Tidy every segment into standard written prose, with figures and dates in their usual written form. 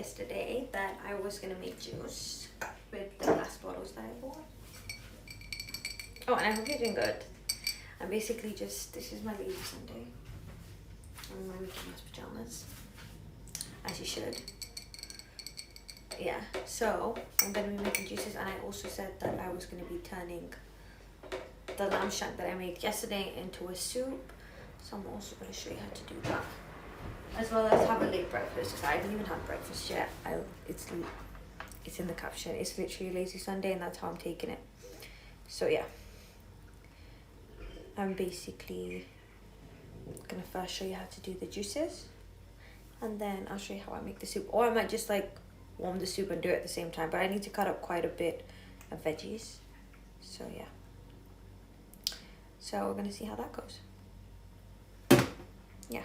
yesterday that I was gonna make juice with the glass bottles that I bought. Oh, and I hope you're doing good. I'm basically just, this is my lazy Sunday. I'm in my Mickey Mouse pajamas, as you should. But yeah, so I'm gonna be making juices, and I also said that I was gonna be turning the lamb shank that I made yesterday into a soup. So I'm also gonna show you how to do that, as well as have a late breakfast, because I haven't even had breakfast yet. It's in the caption. It's literally a lazy Sunday, and that's how I'm taking it. So yeah, I'm basically gonna first show you how to do the juices, and then I'll show you how I make the soup. Or I might just like warm the soup and do it at the same time, but I need to cut up quite a bit of veggies. So yeah, so we're gonna see how that goes. Yeah.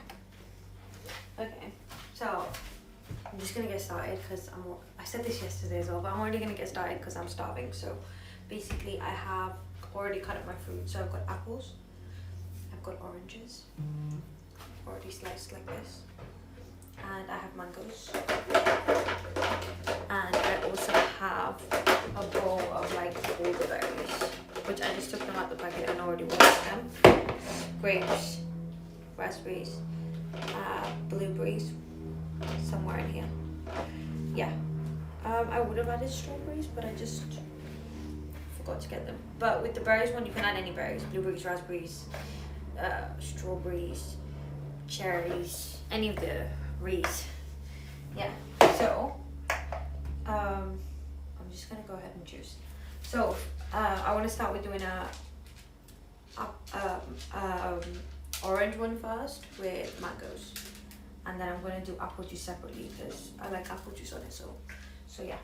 Okay, so I'm just gonna get started because I said this yesterday as well, but I'm already gonna get started because I'm starving. So basically I have already cut up my fruit. So I've got apples, I've got oranges, already sliced like this, and I have mangoes, and I also have a bowl of like all the berries, which I just took them out the packet and already washed them. Grapes, raspberries, blueberries, somewhere in here. Yeah, I would have added strawberries, but I just forgot to get them. But with the berries one, you can add any berries: blueberries, raspberries, strawberries, cherries, any of the berries. Yeah. So I'm just gonna go ahead and juice. So I want to start with doing a orange one first with mangoes, and then I'm going to do apple juice separately because I like apple juice on it. So yeah.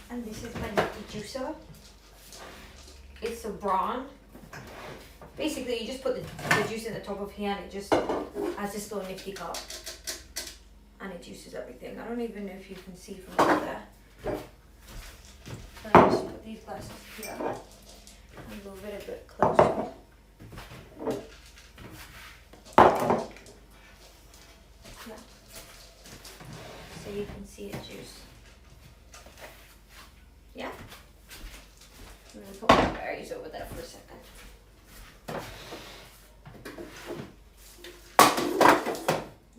And this is my nifty juicer. It's a brown. Basically you just put the juice in the top of here, and it just has this little nifty cup, and it juices everything. I don't even know if you can see from over there. So I just put these glasses here and move it a bit closer. Yeah. So you can see it juice. Yeah? I'm going to put my berries over there for a second.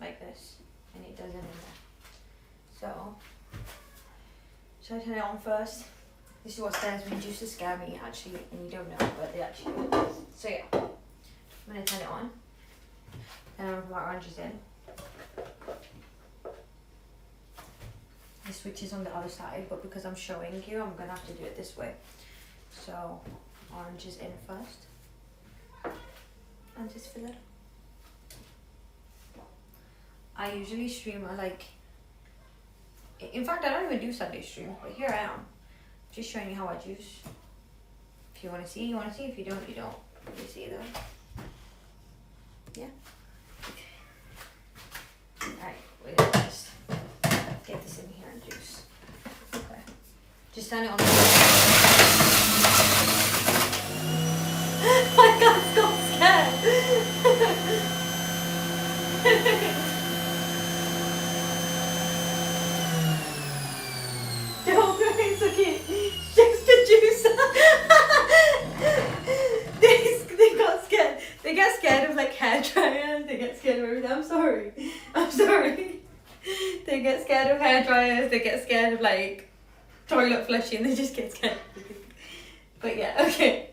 Like this. And it does it in there. So, should I turn it on first? This is what scares me. Juices scare me actually, and you don't know, but they actually do. So yeah, I'm going to turn it on. And I'm going to put my oranges in. The switch is on the other side, but because I'm showing you, I'm going to have to do it this way. So, oranges in first. And just fill it up. I usually stream, in fact I don't even do Sunday stream, but here I am. Just showing you how I juice. If you want to see, you want to see. If you don't, you don't. You see though. Yeah. Alright, we're gonna just get this in here and juice. Okay. Just turn it on. My God, got scared. Don't worry, it's okay. Just the juice. They got scared. They get scared of like hair dryers. They get scared of everything. I'm sorry. They get scared of hair dryers. They get scared of like toilet flushing. They just get scared. But yeah, okay.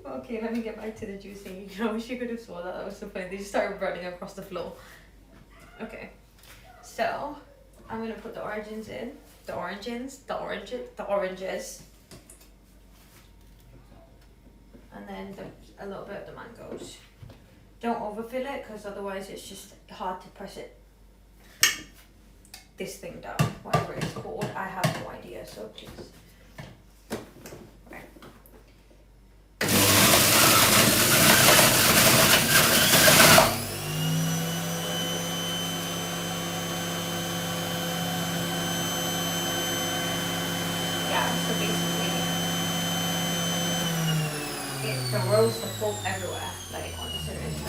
Okay, let me get back to the juicing. I wish you could have saw that. That was so funny. They just started running across the floor. Okay, so I'm gonna put the oranges in. The oranges. And then a little bit of the mangoes. Don't overfill it, because otherwise it's just hard to press it. This thing down, whatever it's called. I have no idea, so please. Okay. Yeah, so basically it throws the pulp everywhere, like on the surface.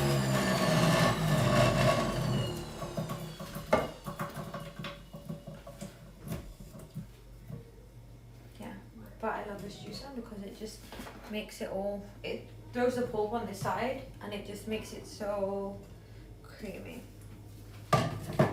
this juice on because it just makes it all, it throws the pulp on the side and it just makes it so creamy. Okay.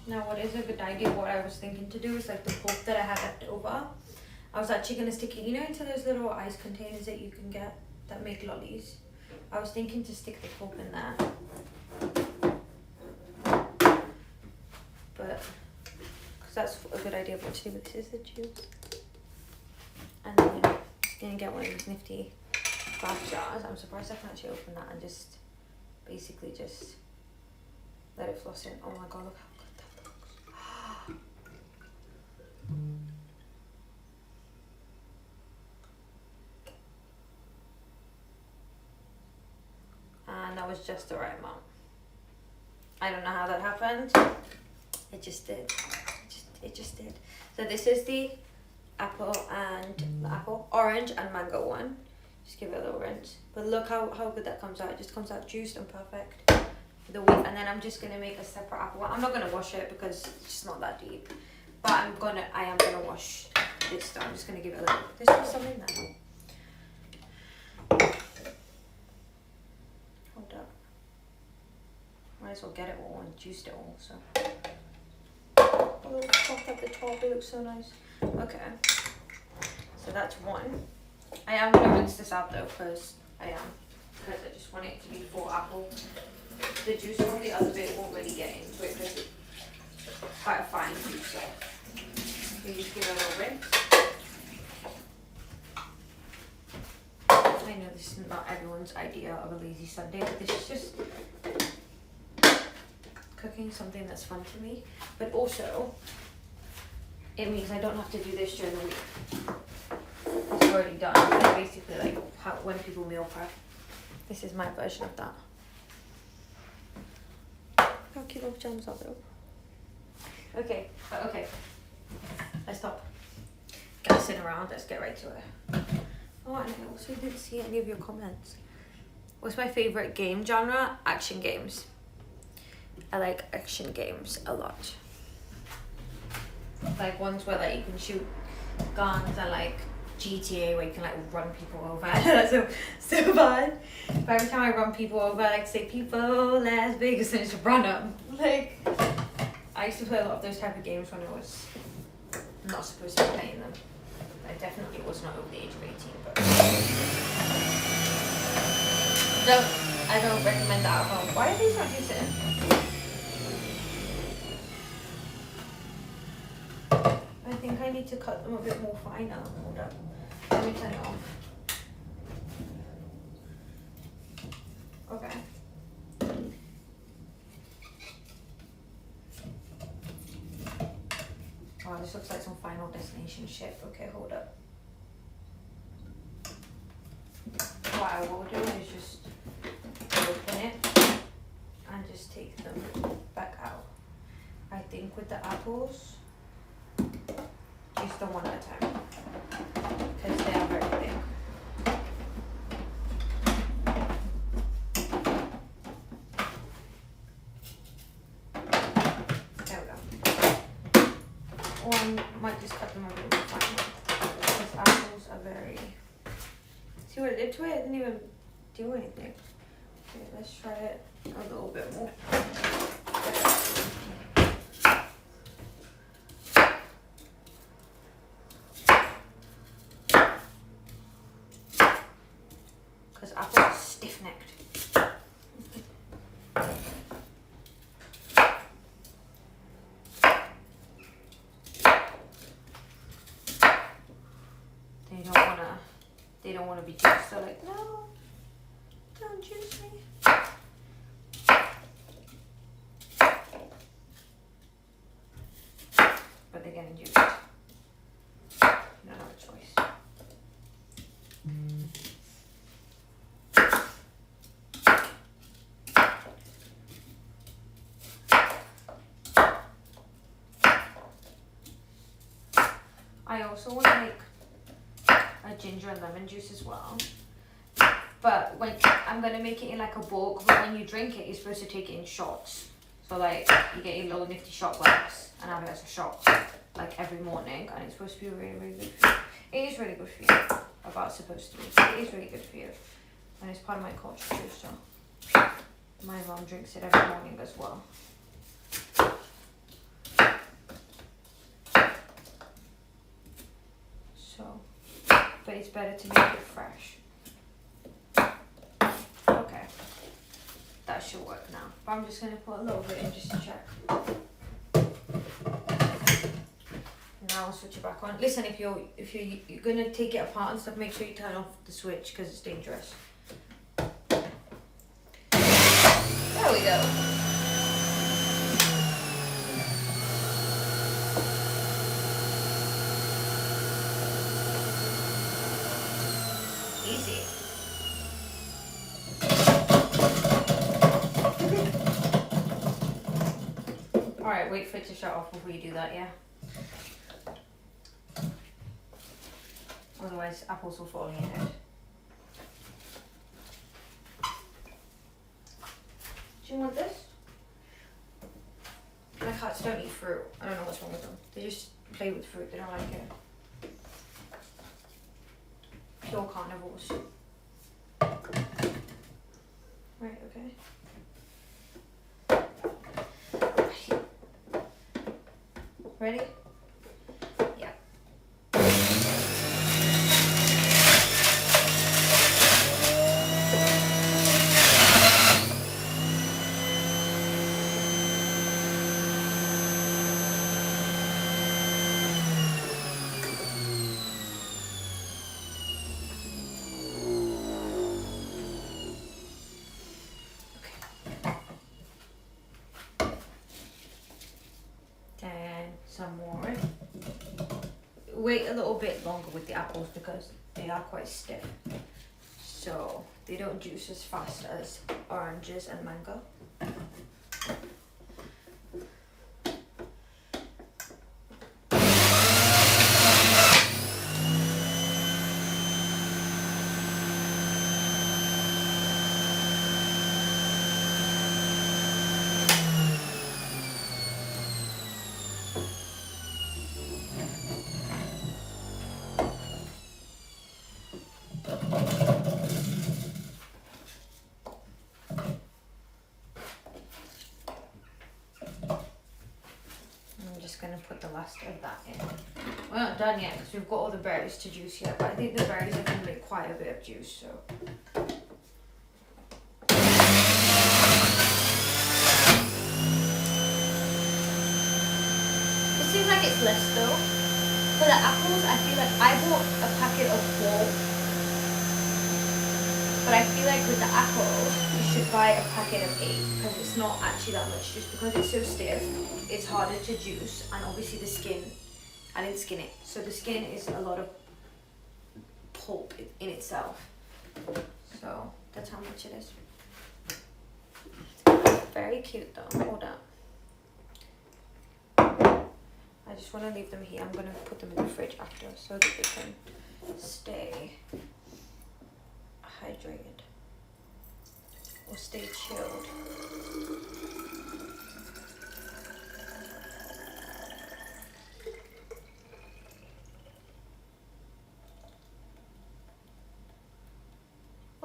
Now what is a good idea, what I was thinking to do is like the pulp that I had left over, I was actually going to stick it, you know, into those little ice containers that you can get that make lollies. I was thinking to stick the pulp in there. But, because that's a good idea of what to do, but this is the juice. And then I'm going to get one of these nifty glass jars. I'm surprised I can actually open that and just, basically just let it floss in. Oh my god, look how good that looks. And that was just the right amount. I don't know how that happened. It just did. It just did. So this is the orange and mango one. Just give it a little rinse. But look how good that comes out. It just comes out juiced and perfect. And then I'm just gonna make a separate apple one. I'm not gonna wash it because it's just not that deep. But I am gonna wash this stuff. I'm just gonna give it a little. There's still some in there. Hold up. Might as well get it all and juiced it all. So a little top at the top. It looks so nice. Okay. So that's one. I am gonna rinse this out though, because I just want it to be full apple. The juice from the other bit won't really get into it because it's quite a fine juice. So you just give it a little rinse. I know this is not everyone's idea of a lazy Sunday, but this is just cooking something that's fun to me. But also, it means I don't have to do this during the week. It's already done. It's basically like when people meal prep. This is my version of that. How cute little gems are though. Okay. Let's stop gassing around. Let's get right to it. Oh, and I also didn't see any of your comments. What's my favorite game genre? Action games. I like action games a lot. Like ones where like you can shoot guns and like GTA where you can like run people over. That's so bad. But every time I run people over, I like to say people Las Vegas and just run them. Like I used to play a lot of those type of games when I was not supposed to be playing them. I definitely was not over the age of 18, but I don't recommend that at home. Why are these not juicing? I think I need to cut them a bit more finer. Hold up. Let me turn it off. Okay. Oh, this looks like some Final Destination shit. Okay, hold up. What I will do is just open it and just take them back out. I think with the apples, just the one at a time because they are very thick. There we go. Or I might just cut them a little bit finer because apples are very. See what it did to it? It didn't even do anything. Okay, let's try it a little bit more. Because apples are stiff-necked. They don't wanna be juiced. They're like, no, don't juice me. But they're getting juiced. You don't have a choice. I also want to make a ginger and lemon juice as well. But when I'm gonna make it in like a bulk, but when you drink it, you're supposed to take it in shots. So like you get your little nifty shot glass and have it as a shot like every morning, and it's supposed to be really, really good for you. It is really good for you. About supposed to be. It is really good for you, and it's part of my culture too. So my mom drinks it every morning as well. So, but it's better to make it fresh. Okay, that should work now. But I'm just gonna put a little bit in just to check. Now I'll switch it back on. Listen, if you're gonna take it apart and stuff, make sure you turn off the switch because it's dangerous. There we go. Easy. Alright, wait for it to shut off before you do that, yeah? Otherwise, apples will fall in your head. Do you want this? My cats don't eat fruit. I don't know what's wrong with them. They just play with fruit. They don't like it. Pure carnivores. Right, okay. Ready? Yeah. Some more. Wait a little bit longer with the apples because they are quite stiff, so they don't juice as fast as oranges and mango. Gonna put the last of that in. We're not done yet because we've got all the berries to juice yet, but I think the berries are going to make quite a bit of juice, so. It seems like it's less though. For the apples, I feel like I bought a packet of 4. But I feel like with the apples, you should buy a packet of 8 because it's not actually that much juice because it's so stiff. It's harder to juice, and obviously the skin, I didn't skin it, so the skin is a lot of pulp in itself. So that's how much it is. Very cute though. Hold up. I just want to leave them here. I'm going to put them in the fridge after so that they can stay hydrated or stay chilled.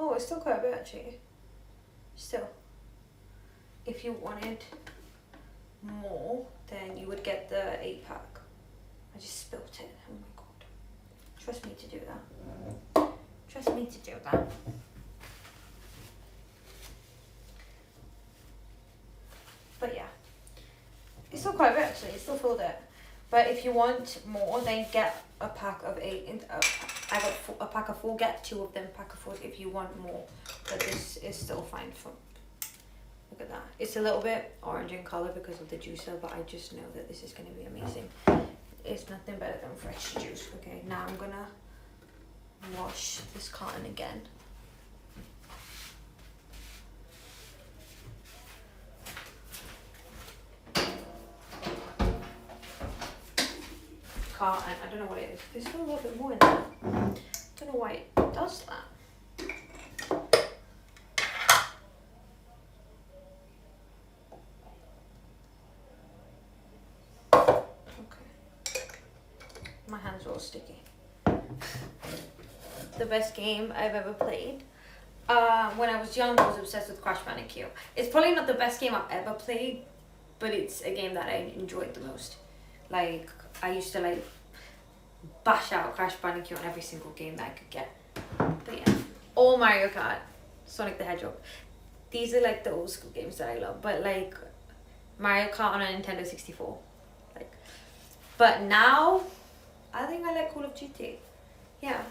Oh, it's still quite a bit actually. Still, if you wanted more, then you would get the 8-pack. I just spilt it. Oh my god. Trust me to do that. Trust me to do that. But yeah, it's still quite a bit actually. It's still filled it. But if you want more, then get a pack of 8. I got a pack of 4. Get 2 of them. Pack of 4 if you want more. But this is still fine for. Look at that. It's a little bit orange in color because of the juicer, but I just know that this is going to be amazing. It's nothing better than fresh juice. Okay, now I'm gonna wash this cotton again. carton. I don't know what it is. There's still a little bit more in there. I don't know why it does that. Okay. My hands are all sticky. The best game I've ever played. When I was young, I was obsessed with Crash Bandicoot. It's probably not the best game I've ever played, but it's a game that I enjoyed the most. Like, I used to like bash out Crash Bandicoot on every single game that I could get. But yeah, all Mario Kart, Sonic the Hedgehog. These are like the old school games that I love. But like Mario Kart on a Nintendo 64. Like, but now I think I like Call of Duty. Yeah.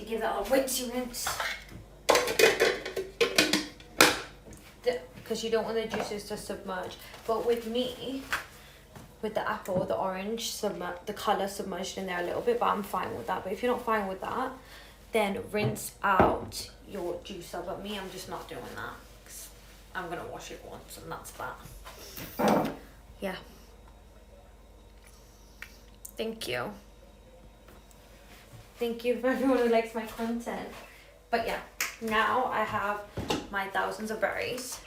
Give that a rinsey rinse. Because you don't want the juices to submerge. But with me, with the apple, the orange, the colour submerged in there a little bit, but I'm fine with that. But if you're not fine with that, then rinse out your juicer. But me, I'm just not doing that. 'Cause I'm going to wash it once and that's that. Yeah. Thank you. Thank you for everyone who likes my content. But yeah, now I have my thousands of berries.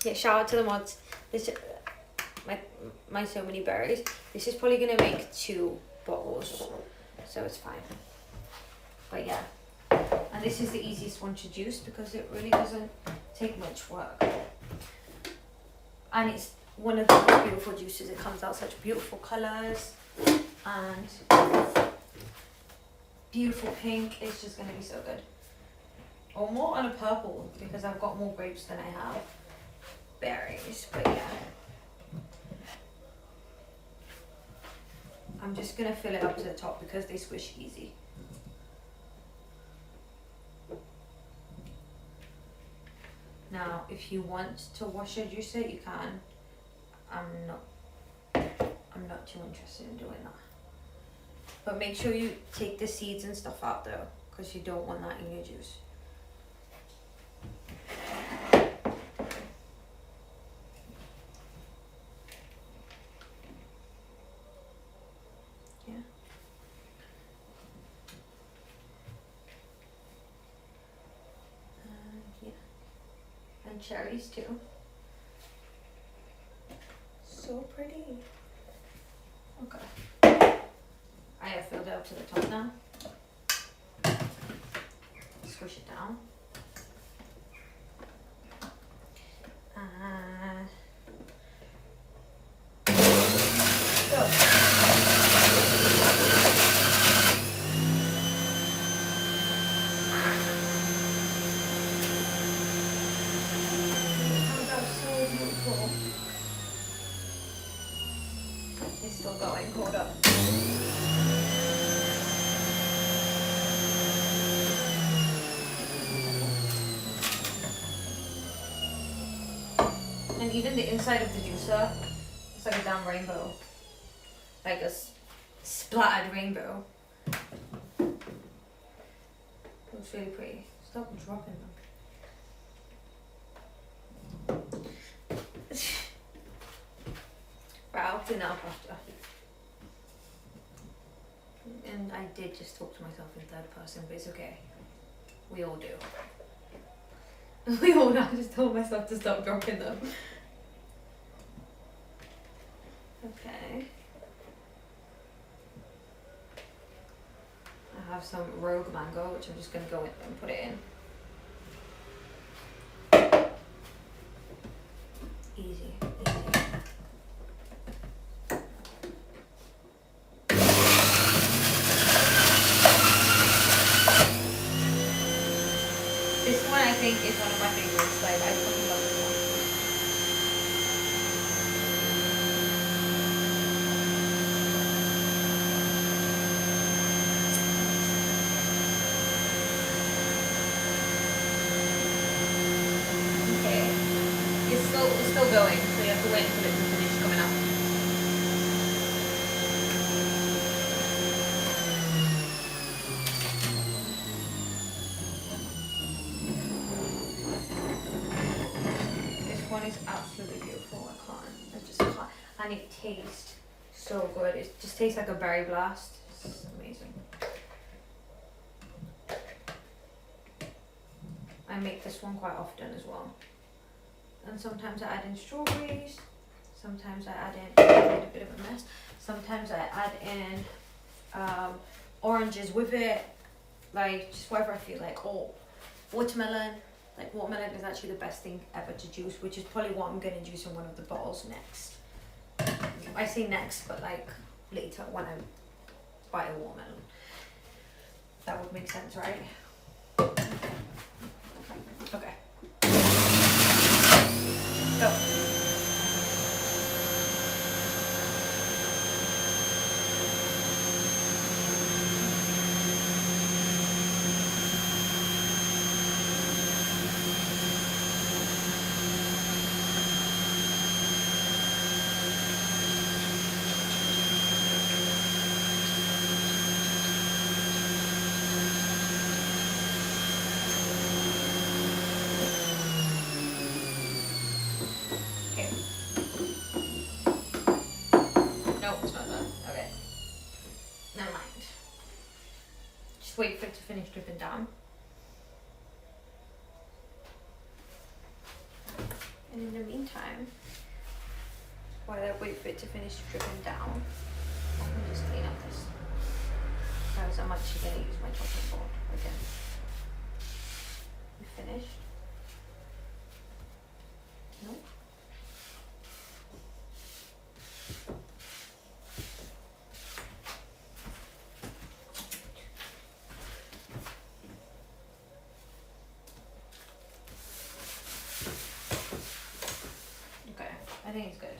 Yeah, shout out to the mods. This my so many berries. This is probably gonna make 2 bottles, so it's fine. But yeah, and this is the easiest one to juice because it really doesn't take much work. And it's one of the most beautiful juices. It comes out such beautiful colors and beautiful pink. It's just going to be so good. Or more on a purple because I've got more grapes than I have berries. But yeah, I'm just going to fill it up to the top because they squish easy. Now if you want to wash your juicer, you can. I'm not too interested in doing that. But make sure you take the seeds and stuff out though, because you don't want that in your juice. Yeah. Yeah. And cherries too. So pretty. Okay. I have filled it up to the top now. Squish it down. Go. So beautiful. It's still going. Hold up. And even the inside of the juicer, it's like a damn rainbow. Like a splattered rainbow. Looks really pretty. Stop dropping them. Right, I'll clean that up after. And I did just talk to myself in third person, but it's okay. We all do. We all know. I just told myself to stop dropping them. Okay. I have some rogue mango, which I'm just going to go in and put it in. Easy, easy. This one I think is one of my favorites. Like, I fucking love this one. Okay. It's still going, so you have to wait until and it tastes so good. It just tastes like a berry blast. It's amazing. I make this one quite often as well. And sometimes I add in strawberries. Sometimes I add in, I made a bit of a mess. Sometimes I add in oranges with it. Like, just whatever I feel like. Or watermelon. Like, watermelon is actually the best thing ever to juice, which is probably what I'm going to juice in one of the bottles next. I say next, but like later when I buy a watermelon. That would make sense, right? Okay. Go. Wait for it to finish dripping down. And in the meantime, while I wait for it to finish dripping down, I can just clean up this. Because I'm actually going to use my chopping board again. We finished? Nope. I think it's good.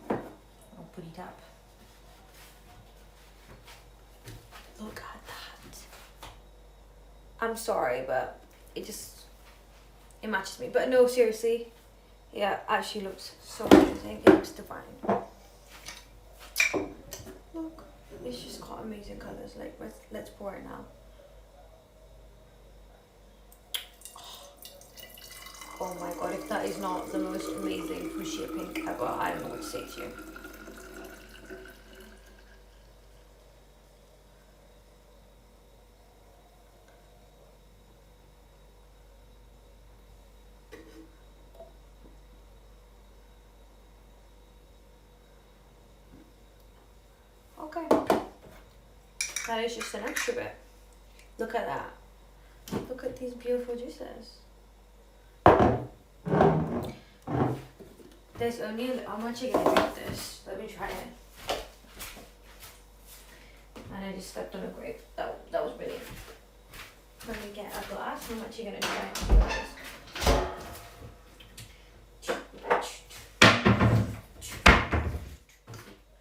I'll put it up. Look at that. I'm sorry, but it matches me. But no, seriously. Yeah, actually looks so amazing. It looks divine. Look, it's just got amazing colours. Like, let's pour it now. Oh my god, if that is not the most amazing fuchsia pink ever, I don't know what to say to you. Okay. That is just an extra bit. Look at that. Look at these beautiful juices. There's only how much are you gonna drink this? Let me try it. And I just stepped on a grape. That was brilliant. Let me get a glass. How much are you gonna try it? Let's see.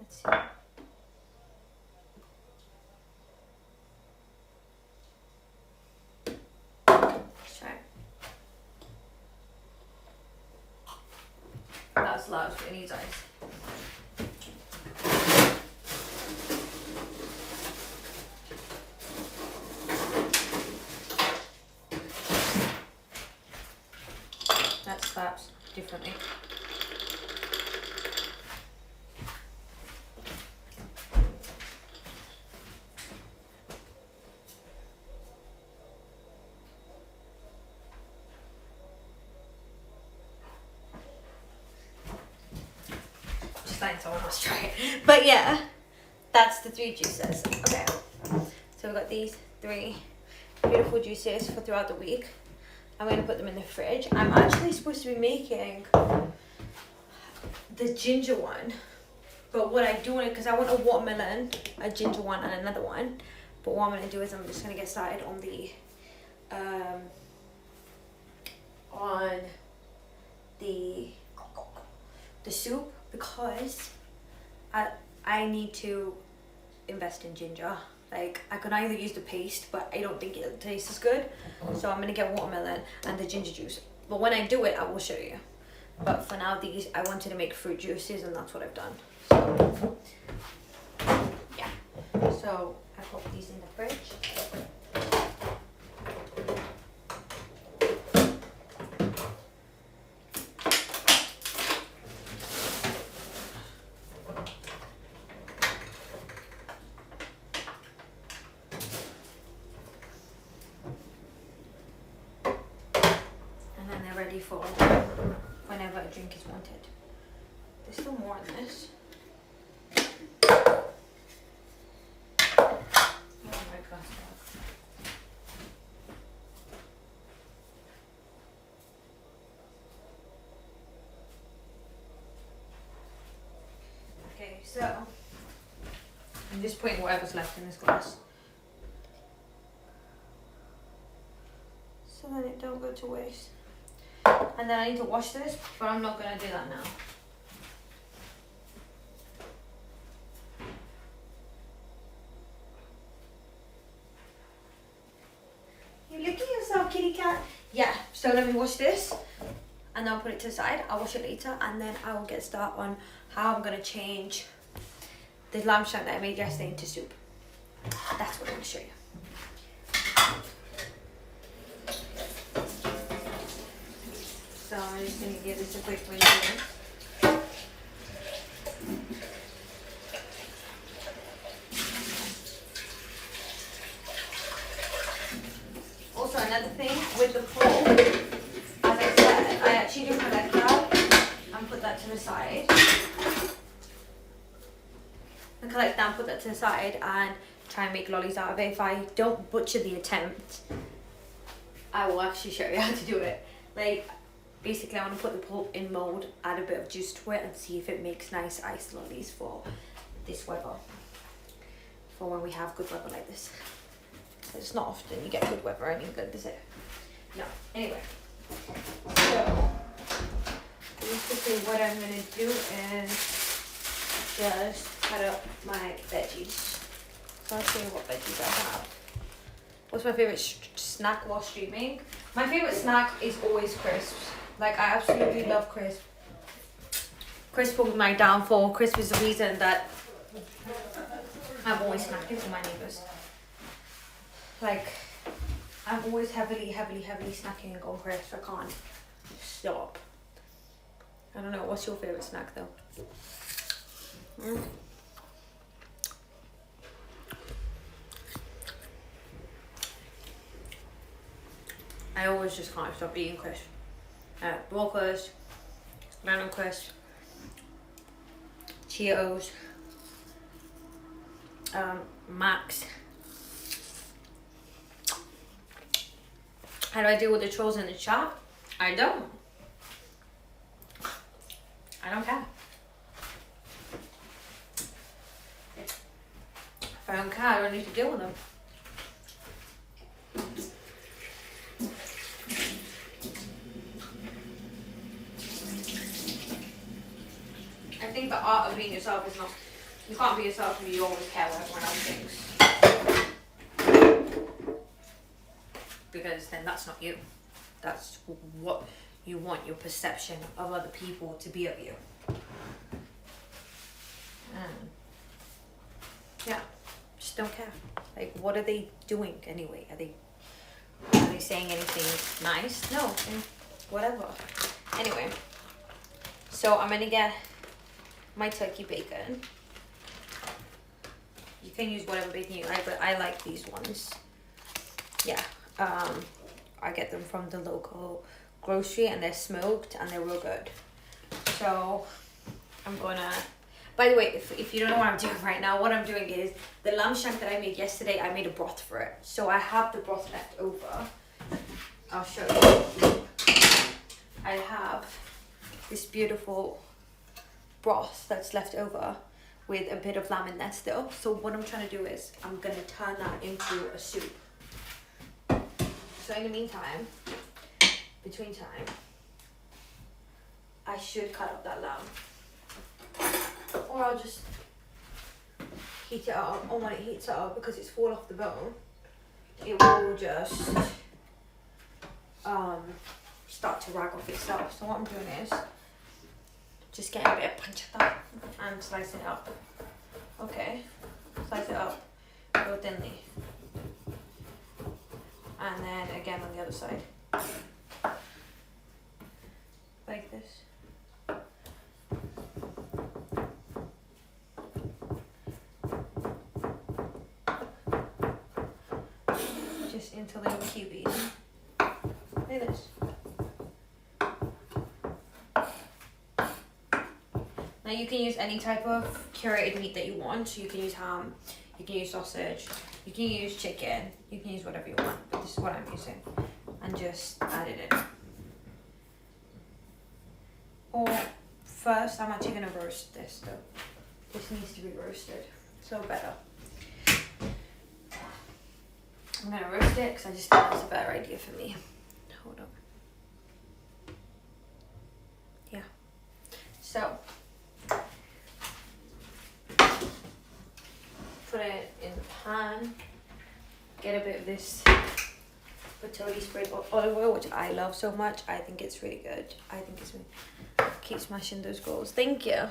Let's try it. That's loud, it needs ice. That slaps differently. So I must try it. But yeah, that's the 3 juices. Okay, so we've got these 3 beautiful juices for throughout the week. I'm going to put them in the fridge. I'm actually supposed to be making the ginger one, but what I do want, because I want a watermelon, a ginger one, and another one. But what I'm going to do is I'm just going to get started on the soup, because I need to invest in ginger. Like, I can either use the paste, but I don't think it'll taste as good. So I'm gonna get watermelon and the ginger juice. But when I do it, I will show you. But for now, these, I wanted to make fruit juices, and that's what I've done. So, yeah. So I put these in the fridge. drink is wanted. There's still more in this. Oh my gosh. Okay, so I'm just putting whatever's left in this glass. So then it don't go to waste. And then I need to wash this, but I'm not gonna do that now. You look at yourself, kitty cat. Yeah, so let me wash this and then I'll put it to the side. I'll wash it later and then I will get started on how I'm gonna change the lamb shank that I made yesterday into soup. That's what I'm gonna show you. So I'm just gonna give this a quick rinse here. Also another thing with the pork, as I said, I actually do collect that and put that to the side. I collect that and put that to the side and try and make lollies out of it. If I don't butcher the attempt, I will actually show you how to do it. Like, basically I want to put the pulp in mold, add a bit of juice to it and see if it makes nice iced lollies for this weather. For when we have good weather like this. It's not often you get good weather in England, is it? No. Anyway. So, basically what I'm going to do is just cut up my veggies. So I'll show you what veggies I have. What's my favourite snack while streaming? My favourite snack is always crisps. Like, I absolutely love crisps. Crisp was my downfall. Crisp is the reason that I'm always snacking for my neighbours. Like, I'm always heavily snacking on crisps. I can't stop. I don't know, what's your favourite snack though? I always just can't stop eating crisps. Raw crisps, lemon crisps, Cheetos, Max. How do I deal with the trolls in the chat? I don't. I don't care. If I don't care, I don't need to deal with them. I think the art of being yourself is not, you can't be yourself if you always care what everyone else thinks. Because then that's not you. That's what you want your perception of other people to be of you. Yeah, just don't care. Like, what are they doing anyway? Are they saying anything nice? No, whatever. Anyway, so I'm gonna get my turkey bacon. You can use whatever bacon you like, but I like these ones. Yeah, I get them from the local grocery and they're smoked and they're real good. So I'm gonna, by the way, if you don't know what I'm doing right now, what I'm doing is the lamb shank that I made yesterday, I made a broth for it. So I have the broth left over. I'll show you. I have this beautiful broth that's left over with a bit of lamb in there still. So what I'm trying to do is I'm gonna turn that into a soup. So in the meantime, between time, I should cut up that lamb. Or I'll just heat it up. And when it heats up, because it's fall off the bone, it will just start to rag off itself. So what I'm doing is just getting a bit of pancetta and slicing it up. Okay, slice it up real thinly. And then again on the other side. Like this. Just into little cubies. Like this. Now you can use any type of curated meat that you want. So you can use ham, you can use sausage, you can use chicken, you can use whatever you want. But this is what I'm using. And just add it in. Or first, I'm actually gonna roast this though. This needs to be roasted, so better. I'm gonna roast it because I just think that's a better idea for me. Hold on. Yeah. So, put it in the pan. Get a bit of this patchouli sprayed olive oil, which I love so much. I think it's really good. I think it's really... Keep smashing those goals. Thank you.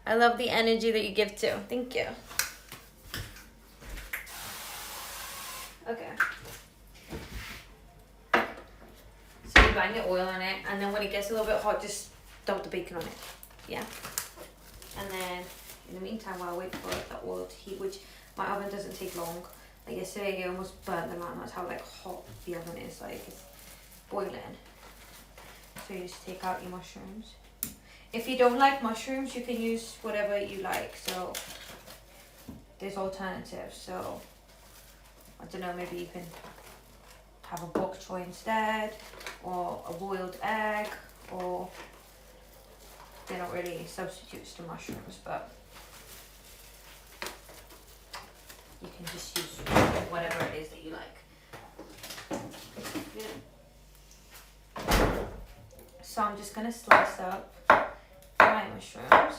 I love the energy that you give too. Thank you. Okay. So you bang the oil on it, and then when it gets a little bit hot, just dump the bacon on it. Yeah. And then in the meantime, while I wait for the oil to heat, which my oven doesn't take long. Like yesterday, it almost burnt them out. That's how like hot the oven is. Like it's boiling. So you just take out your mushrooms. If you don't like mushrooms, you can use whatever you like. So there's alternatives. So I don't know, maybe you can have a bok choy instead, or a boiled egg, or they're not really substitutes to mushrooms, but you can just use whatever it is that you like. Yeah. So I'm just gonna slice up my mushrooms.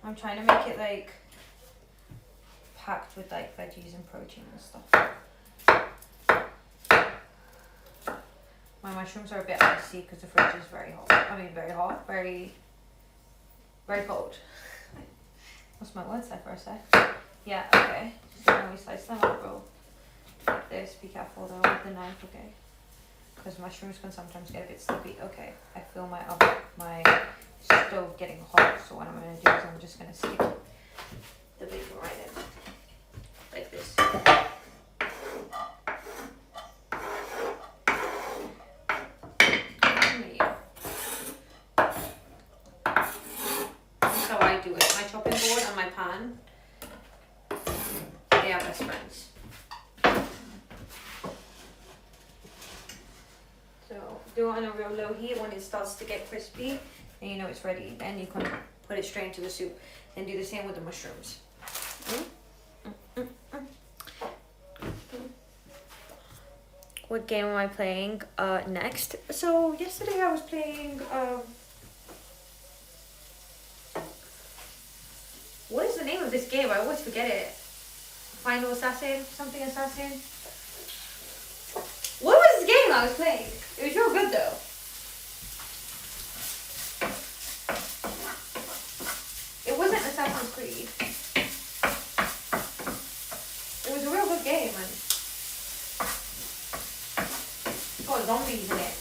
I'm trying to make it like packed with like veggies and protein and stuff. My mushrooms are a bit icy because the fridge is very hot. I mean very hot, very cold. What's my words there for a sec? Yeah, okay. Just gonna slice them up real like this. Be careful though with the knife, okay? Because mushrooms can sometimes get a bit slippy. Okay, I feel my stove getting hot, so what I'm gonna do is I'm just gonna stick the bacon right in. Like this. That's how I do it. My chopping board and my pan, they are best friends. So do it on a real low heat. When it starts to get crispy and you know it's ready, then you can put it straight into the soup. And do the same with the mushrooms. What game am I playing next? So yesterday I was playing what is the name of this game? I always forget it. Final Assassin? Something Assassin? What was this game I was playing? It was real good though. It wasn't Assassin's Creed. It was a real good game, and it's got zombies in it.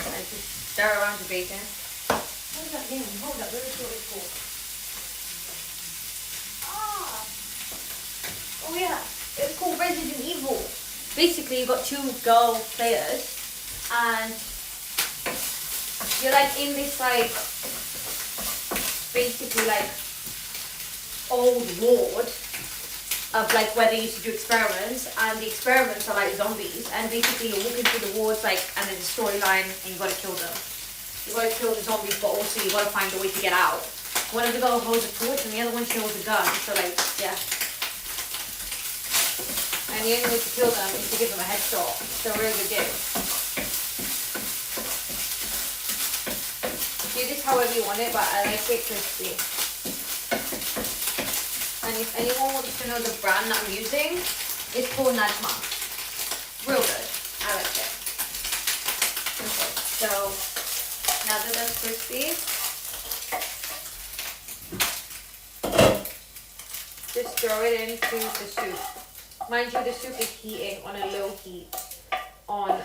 I just stir around the bacon. What is that game? Hold up, let me see what it's called. Oh yeah, it's called Resident Evil. Basically, you've got two girl players, and you're like in this like, basically like old ward of like where they used to do experiments, and the experiments are like zombies, and basically you're walking through the wards like, and there's a storyline, and you gotta kill them. You gotta kill the zombies, but also you gotta find a way to get out. One of the girls holds a torch, and the other one she holds a gun. So like, yeah. And the only way to kill them is to give them a headshot. It's a really good game. Do this however you want it, but I like it crispy. And if anyone wants to know the brand that I'm using, it's called Najma. Real good. I like it. Okay, so now that that's crispy, just throw it into the soup. Mind you, the soup is heating on a low heat on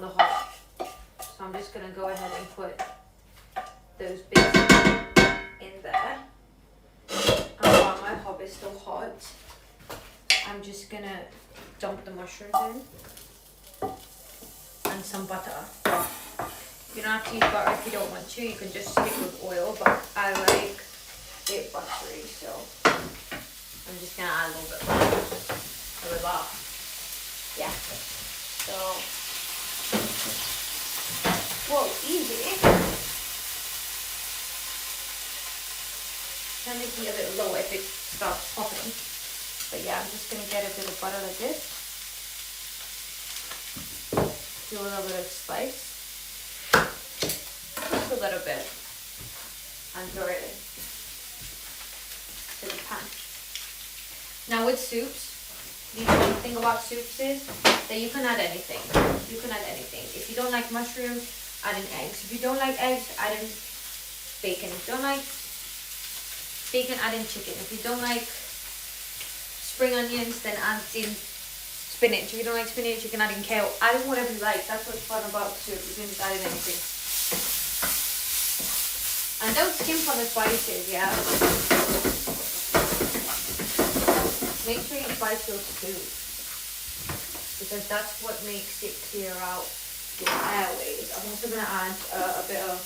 the hob. So I'm just gonna go ahead and put those bits in there. And while my hob is still hot, I'm just gonna dump the mushrooms in and some butter. You don't have to use butter if you don't want to. You can just stick with oil, but I like it buttery, so I'm just gonna add a little bit more. A little bit. Yeah. So, whoa, easy. Can make it a bit low if it starts popping. But yeah, I'm just gonna get a bit of butter like this. Do a little bit of spice. Just a little bit. And throw it into the pan. Now with soups, the only thing about soups is that you can add anything. You can add anything. If you don't like mushrooms, add in eggs. If you don't like eggs, add in bacon. If you don't like bacon, add in chicken. If you don't like spring onions, then add in spinach. If you don't like spinach, you can add in kale. Add in whatever you like. That's what's fun about soup. You can just add in anything. And don't skimp on the spices, yeah. Make sure you spice your soup, because that's what makes it clear out your airways. I'm also going to add a bit of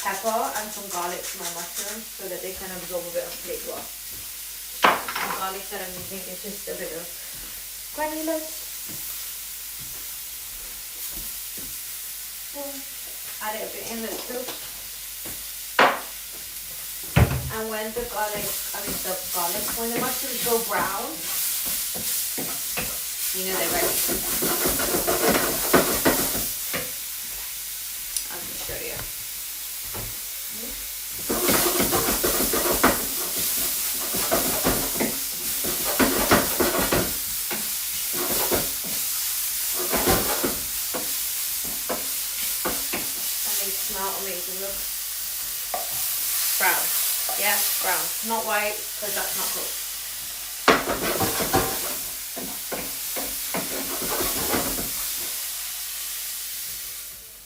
pepper and some garlic to my mushrooms so that they can absorb a bit of flavor. The garlic that I'm using is just a bit of granulate. Add it a bit in the soup. And when the when the mushrooms go brown, you know they're ready. I'll just show you. Smell amazing, look. Brown. Yeah, brown. Not white, because that's not cooked.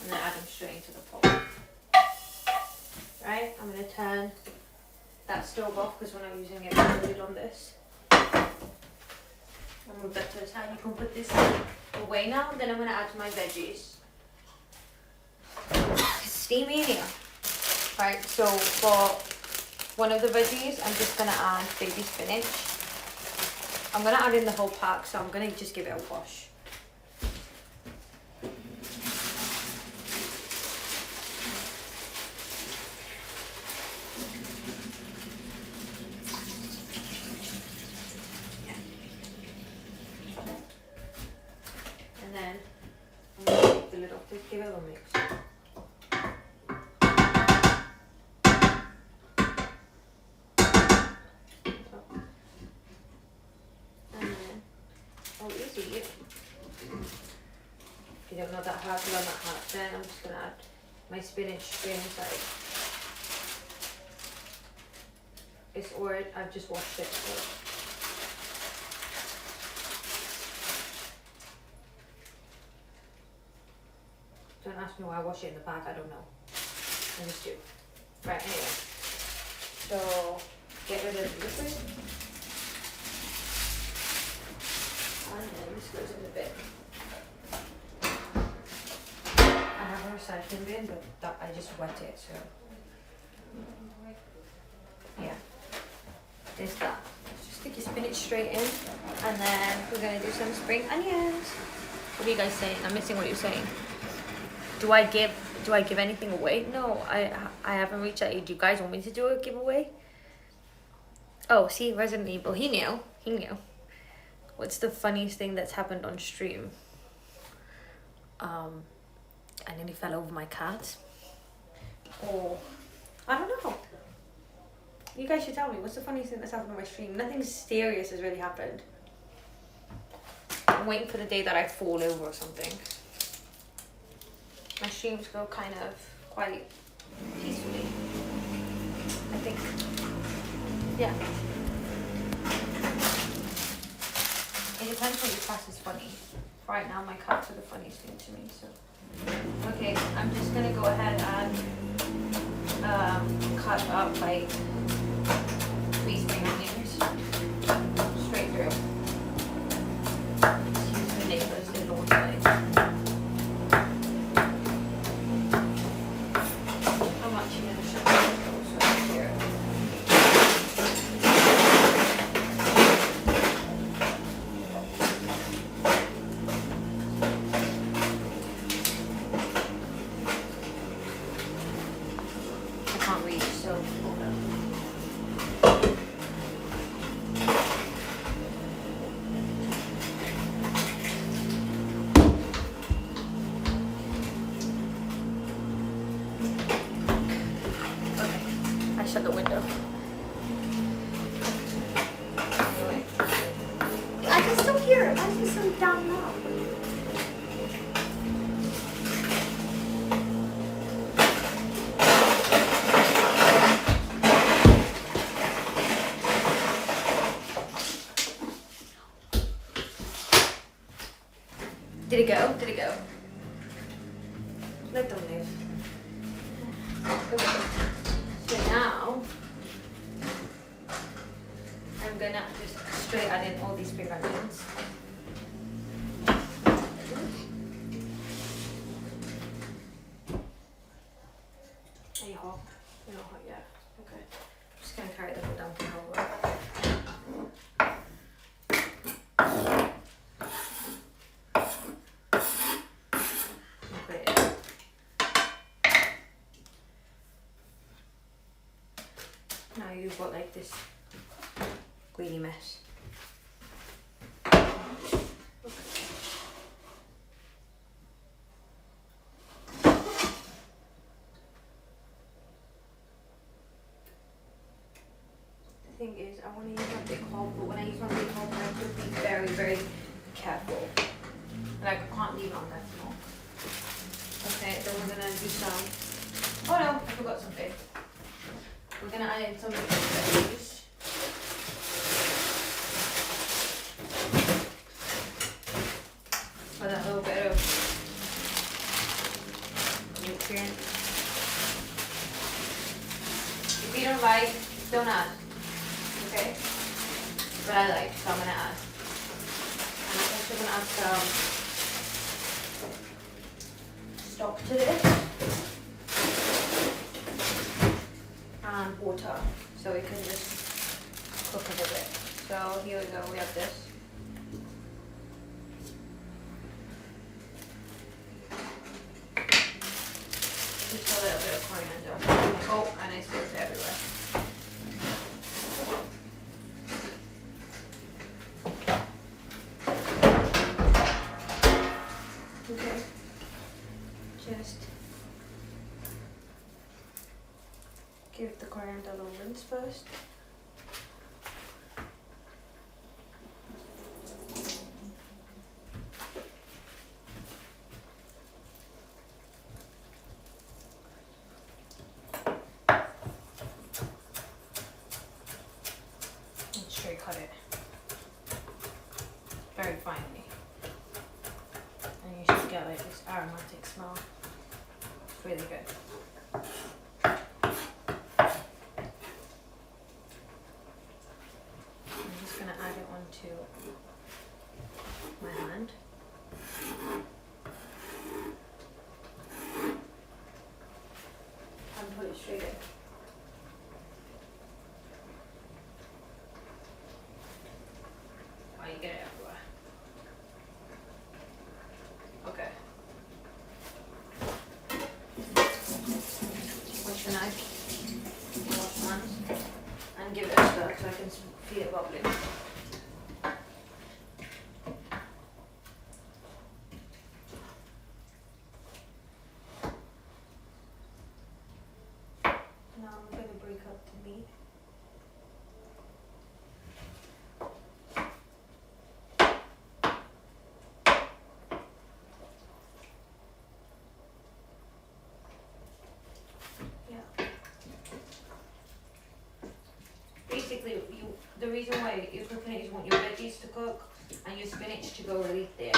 And then add them straight into the pot. Right, I'm going to turn that stove off because we're not using it with the lid on this. And move that to the side. You can put this away now. Then I'm going to add my veggies. Steamy in here. Right, so for one of the veggies, I'm just gonna add baby spinach. I'm gonna add in the whole pack, so I'm gonna just give it a wash. And then I'm gonna take the lid off this, give it a little mix. If you don't know that hard to learn that hard, then I'm just going to add my spinach straight inside. It's already, I've just washed it. So. Don't ask me why I wash it in the bag, I don't know. I just do. Right, anyway. So, get rid of the liquid. And then this goes in the bin. I have a recycling bin, but that I just wet it, so yeah. There's that. Just stick your spinach straight in, and then we're gonna do some spring onions. What are you guys saying? I'm missing what you're saying. Do I give anything away? No, I haven't reached that age. You guys want me to do a giveaway? Oh, see, Resident Evil. He knew. What's the funniest thing that's happened on stream? I nearly fell over my cat. Or, I don't know. You guys should tell me, what's the funniest thing that's happened on my stream? Nothing serious has really happened. I'm waiting for the day that I fall over or something. My streams go kind of quite peacefully, I think. Yeah. It depends what you class as funny. Right now, my cats are the funniest thing to me, so. Okay, I'm just gonna go ahead and cut up like 3 spring onions. avocado. Anyway. I can still hear it. Why is it so damn loud? Did it go? Did it go? Let them live. Okay. So now I'm gonna just straight add in all these spring onions. Are you hot? You're not hot yet. Okay. I'm just gonna carry them all down to over. Now you've got like this greeny mess. The thing is, I want to use my big hole, but when I use my big hole, I have to be very, very careful. Like, I can't leave it on that long. Okay, then we're gonna do some. Oh no, I forgot something. We're gonna add in some veggies. For that little bit of nutrient. If you don't like, don't add. Okay? But I like, so I'm gonna add. And I'm also gonna add some stock to this. And water, so we can just cook it a bit. So here we go, we have this. Just a little bit of coriander. Oh, and it spills everywhere. Okay, just give the coriander a little rinse first. And straight cut it very finely. And you should get like this aromatic smell. It's really good. Add it onto my hand. And put it straight in. Why you get it everywhere? Okay. Wash your knife. Wash your hands. And give it a stir so I can feel it bubbling. Now I'm going to break up the meat. Yeah. Basically, the reason why you're cooking it is you want your veggies to cook and your spinach to go really thin.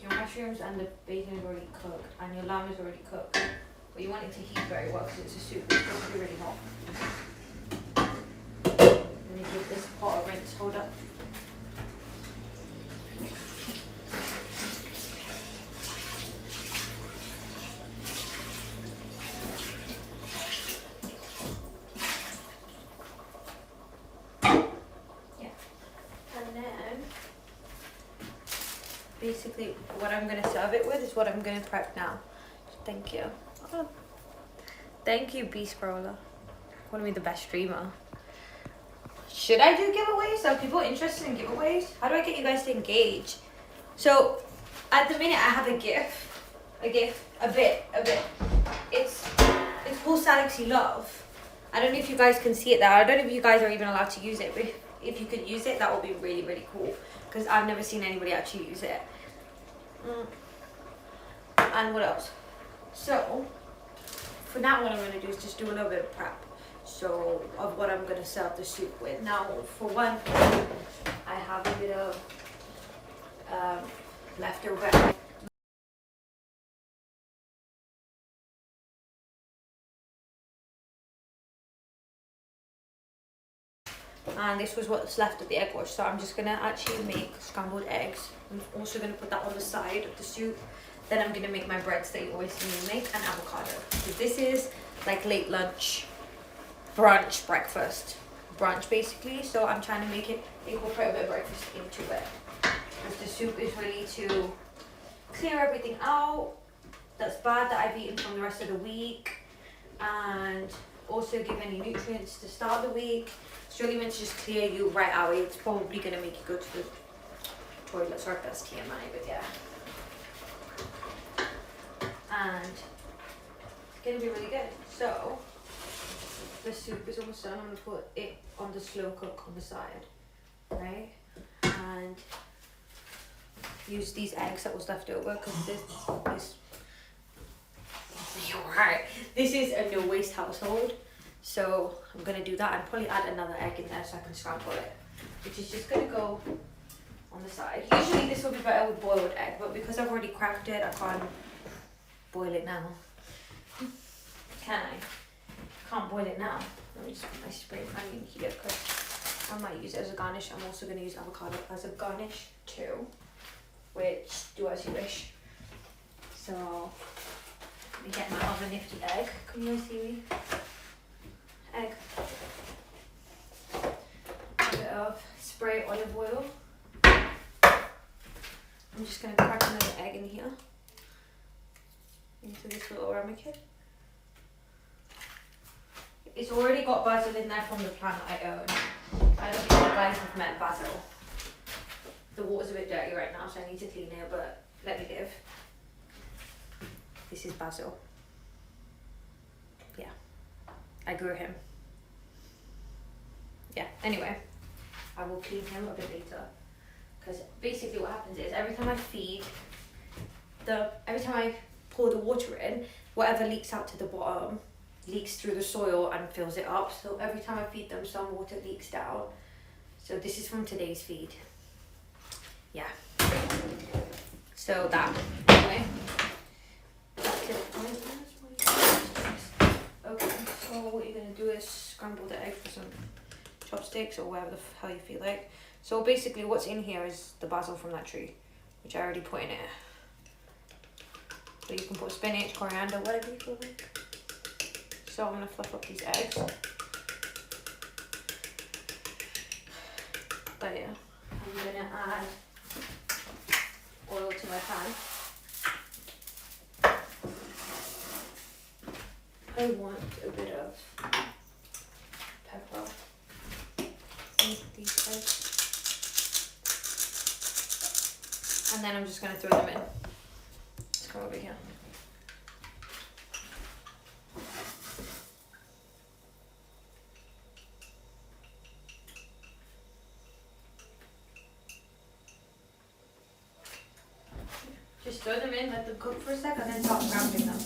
Your mushrooms and the bacon is already cooked and your lamb is already cooked. But you want it to heat very well because it's a soup. It's supposed to be really hot. And you give this pot a rinse. Hold up. Yeah. And then basically what I'm going to serve it with is what I'm going to prep now. Thank you. Oh. Thank you, Beast Brawler. Calling me the best streamer. Should I do giveaways? Are people interested in giveaways? How do I get you guys to engage? So, at the minute I have a bit. It's called Salaxy Love. I don't know if you guys can see it there. I don't know if you guys are even allowed to use it, but if you could use it, that would be really, really cool, because I've never seen anybody actually use it. And what else? So for now, what I'm going to do is just do a little bit of prep, so of what I'm going to serve the soup with. Now, for one thing, I have a bit of leftover. And this was what's left of the egg wash, so I'm just gonna actually make scrambled eggs. I'm also gonna put that on the side of the soup. Then I'm gonna make my breads that you always see me make, and avocado. So this is like late lunch, brunch, breakfast, brunch basically. So I'm trying to make it, incorporate a bit of breakfast into it, because the soup is really to clear everything out that's bad that I've eaten from the rest of the week, and also give any nutrients to start the week. It's really meant to just clear you right away. It's probably going to make you go to the toilet. Sorry if that's TMI, but yeah. And it's going to be really good. So the soup is almost done. I'm going to put it on the slow cook on the side, right? And use these eggs that was left over, because this is a no waste household. So I'm going to do that and probably add another egg in there so I can scramble it, which is just going to go on the side. Usually this would be better with boiled egg, but because I've already cracked it, I can't boil it now. Can I? Can't boil it now. Let me just put my spring onion here, because I might use it as a garnish. I'm also going to use avocado as a garnish too, which do as you wish. So let me get my oven nifty egg. Can you guys see me? Egg. A bit of spray olive oil. I'm just going to crack another egg in here, into this little ramekin. It's already got basil in there from the plant I own. I don't think you guys have met basil. The water's a bit dirty right now, so I need to clean it, but let me live. This is basil. Yeah, I grew him. Yeah, anyway, I will clean him a bit later, because basically what happens is every time I pour the water in, whatever leaks out to the bottom leaks through the soil and fills it up. So every time I feed them, some water leaks down. So this is from today's feed. Yeah. So that, anyway. Back to the point. Okay, so what you're going to do is scramble the egg for some chopsticks or whatever the hell you feel like. So basically what's in here is the basil from that tree, which I already put in it. So you can put spinach, coriander, whatever you feel like. So I'm going to fluff up these eggs. But yeah, I'm going to add oil to my pan. I want a bit of pepper in these eggs. And then I'm just going to throw them in. Let's come over here. Just throw them in, let them cook for a second, and then start scrambling them.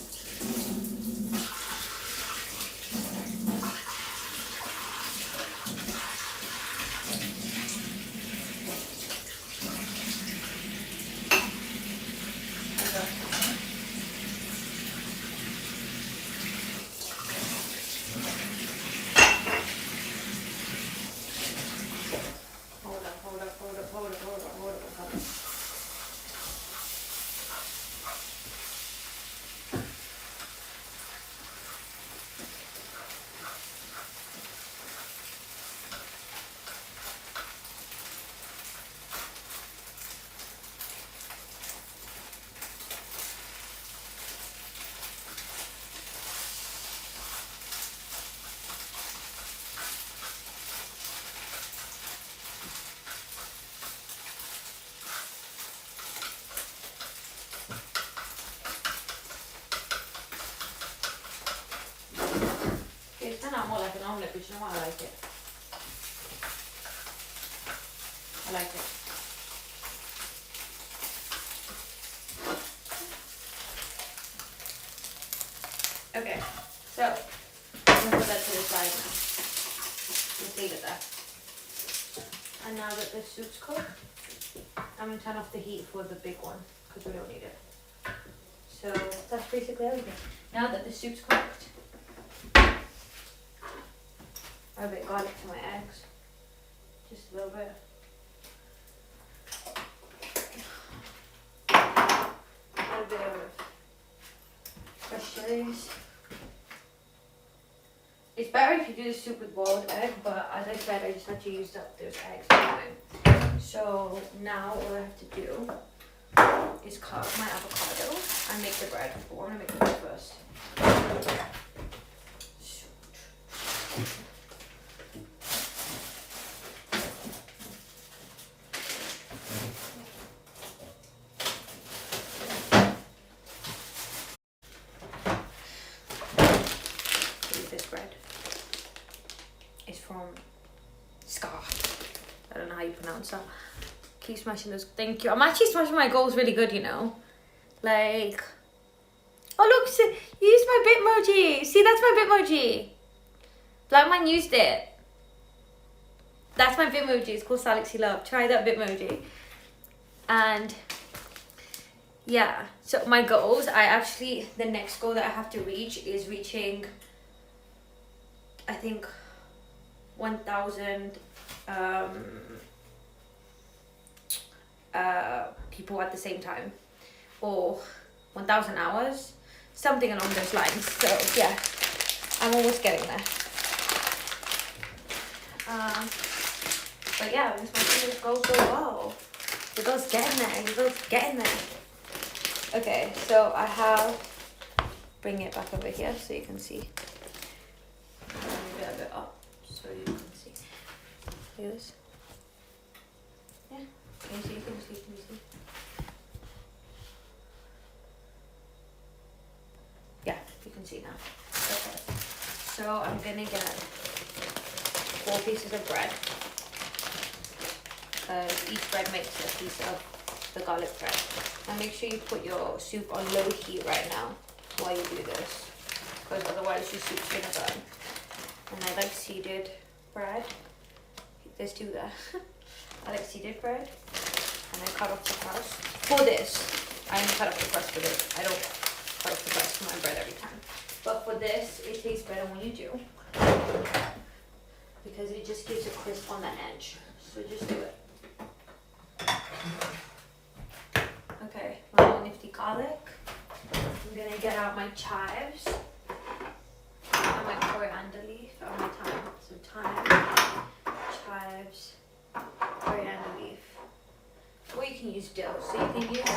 omelette, but you know what, I like it. I like it. Okay, so I'm gonna put that to the side now. Just leave it there. And now that the soup's cooked, I'm gonna turn off the heat for the big one because we don't need it. So that's basically everything. Now that the soup's cooked, add a bit of garlic to my eggs. Just a little bit. Add a bit of fresh chilies. It's better if you do the soup with boiled egg, but as I said, I just had to use up those eggs anyway. So now all I have to do is cut up my avocado and make the bread. But I'm gonna make the bread first. This bread is from scotch. I don't know how you pronounce that. Keep smashing those. Thank you. I'm actually smashing my goals really good, you know. Like, oh look, see, you used my Bitmoji. See, that's my Bitmoji. Blackman used it. That's my Bitmoji. It's called Salaxy Love. Try that Bitmoji. And yeah, so my goals, the next goal that I have to reach is reaching, I think, 1,000 people at the same time, or 1,000 hours, something along those lines. So yeah, I'm almost getting there. But yeah, this might go so well. The girl's getting there. The girl's getting there. Okay, so I have, bring it back over here so you can see. Move it a bit up so you can see. Look at this. Yeah. Can you see? Can you see? Can you see? Yeah, you can see now. Okay. So I'm gonna get 4 pieces of bread. Each bread makes a piece of the garlic bread. And make sure you put your soup on low heat right now while you do this, because otherwise your soup's gonna burn. And I like seeded bread. There's 2 there. I like seeded bread. And I cut off the crust. For this, I only cut off the crust for this. I don't cut off the crust for my bread every time. But for this, it tastes better when you do, because it just gives a crisp on the edge. So just do it. Okay, my little nifty garlic. I'm gonna get out my chives and my coriander leaf and my thyme. So thyme, chives, coriander leaf. Or you can use dill. So you can use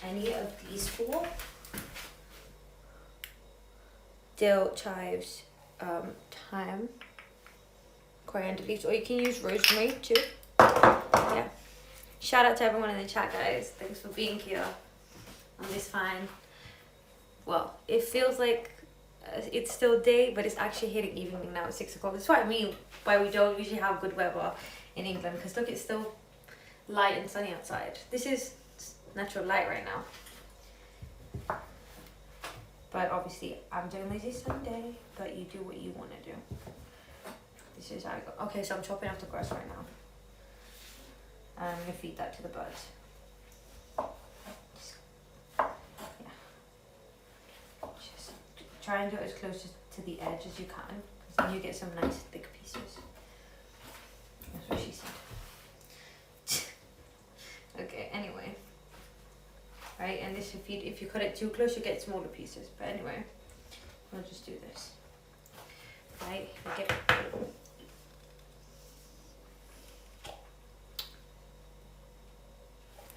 any of these 4. Dill, chives, thyme, coriander leaves, or you can use rosemary too. Yeah. Shout out to everyone in the chat, guys. Thanks for being here on this fine. Well, it feels like it's still day, but it's actually hitting evening now at 6 o'clock. That's what I mean by we don't usually have good weather in England, because look, it's still light and sunny outside. This is natural light right now. But obviously, I'm doing lazy Sunday, but you do what you want to do. This is how I go. Okay, so I'm chopping off the grass right now. And I'm going to feed that to the birds. Yeah. Just try and do it as close to the edge as you can, because then you get some nice thick pieces. That's what she said. Okay, anyway. Right, and this, if you cut it too close, you get smaller pieces. But anyway, we'll just do this. Right, okay.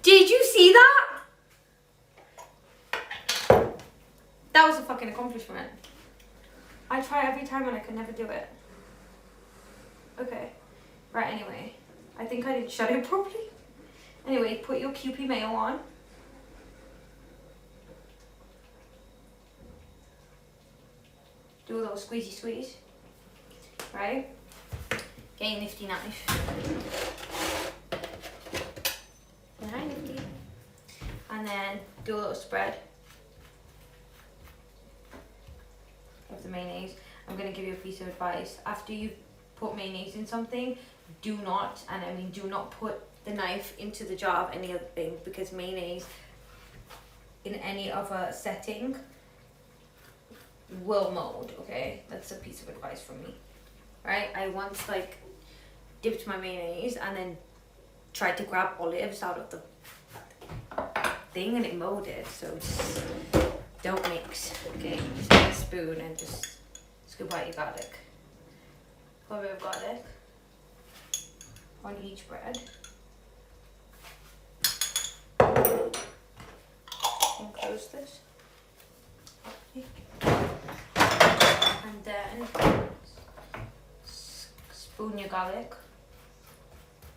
Did you see that? That was a fucking accomplishment. I try every time and I can never do it. Okay, right, anyway. I think I didn't shut it properly. Anyway, put your Kewpie mayo on. Do a little squeezy squeeze. right? Get your nifty knife. Hi, nifty. And then do a little spread of the mayonnaise. I'm going to give you a piece of advice. After you put mayonnaise in something, do not, and I mean do not put the knife into the jar of any other thing, because mayonnaise in any other setting will mold, okay? That's a piece of advice from me, right? I once like dipped my mayonnaise and then tried to grab olives out of the thing and it molded, so just don't mix, okay? Just get a spoon and just scoop out your garlic. Put a bit of garlic on each bread. And close this. And then spoon your garlic.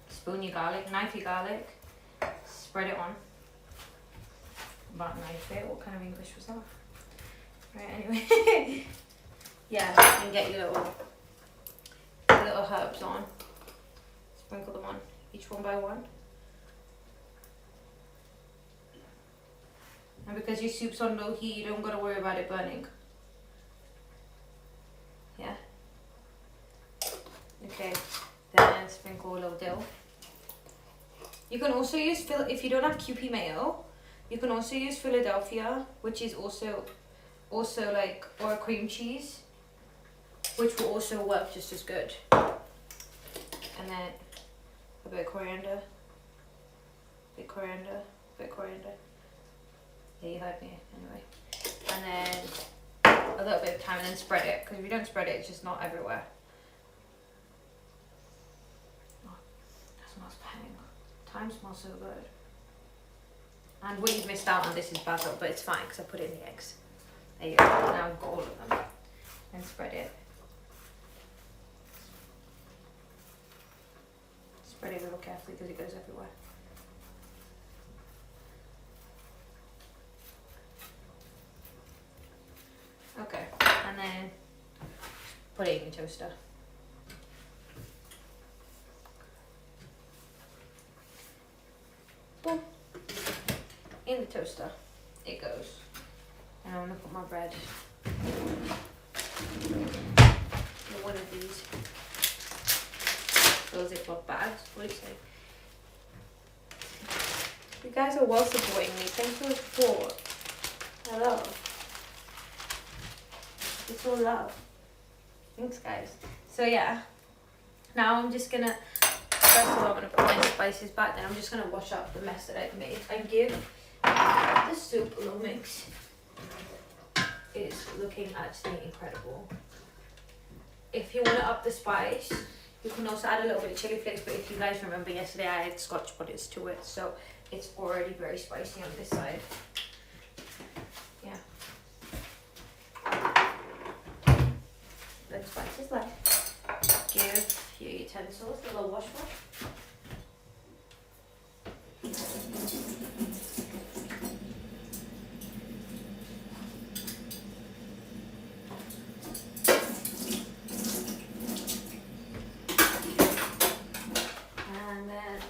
Spoon your garlic, knife your garlic, spread it on. About knife it, what kind of English was that? Right, anyway. Yeah, and get your little herbs on. Sprinkle them on, each one by one. And because your soup's on low heat, you don't gotta worry about it burning. Yeah. Okay, then sprinkle a little dill. You can also use, if you don't have Kewpie mayo, you can also use Philadelphia, which is also like, or cream cheese, which will also work just as good. And then a bit of coriander, bit coriander, bit coriander. Yeah, you heard me anyway. And then a little bit of thyme, and then spread it, because if you don't spread it, it's just not everywhere. Oh, that smells bang. Thyme smells so good. And what you've missed out on this is basil, but it's fine because I put it in the eggs. There you go. Now I've got all of them. And spread it. Spread it real carefully because it goes everywhere. Okay, and then put it in your toaster. Boom. In the toaster it goes. And I'm gonna put my bread in one of these Ziploc bags. What do you say? You guys are well supporting me. Thanks for the support. I love. It's all love. Thanks, guys. So yeah, now I'm just gonna, first of all, I'm gonna put my spices back. Then I'm just gonna wash up the mess that I've made and give the soup a little mix. It's looking absolutely incredible. If you want to up the spice, you can also add a little bit of chili flakes. But if you guys remember yesterday, I had scotch bonnets to it, so it's already very spicy on this side. Yeah. Let the spices lie. Give your utensils a little wash. And then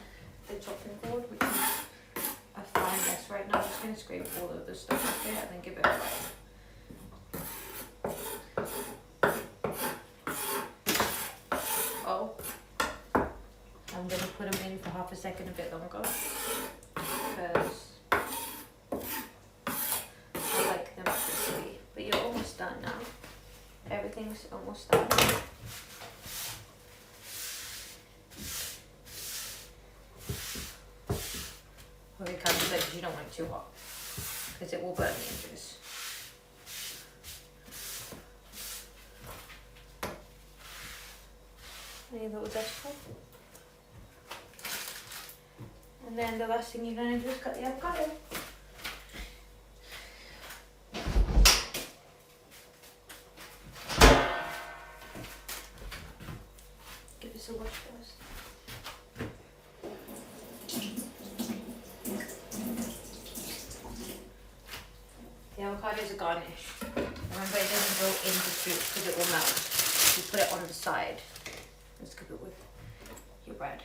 the chopping board, which is a fine mess right now. I'm just going to scrape all of the stuff up here and then give it a wipe. I'm going to put them in for half a second, a bit longer, because I like them crispy. But you're almost done now. Everything's almost done. Okay, cancel it because you don't want it too hot, because it will burn the edges. Any little vegetable. And then the last thing you're going to do is cut the avocado. Give this a wash first. The avocado is a garnish. Remember, it doesn't go in the soup because it will melt. you put it on the side. Let's cook it with your bread.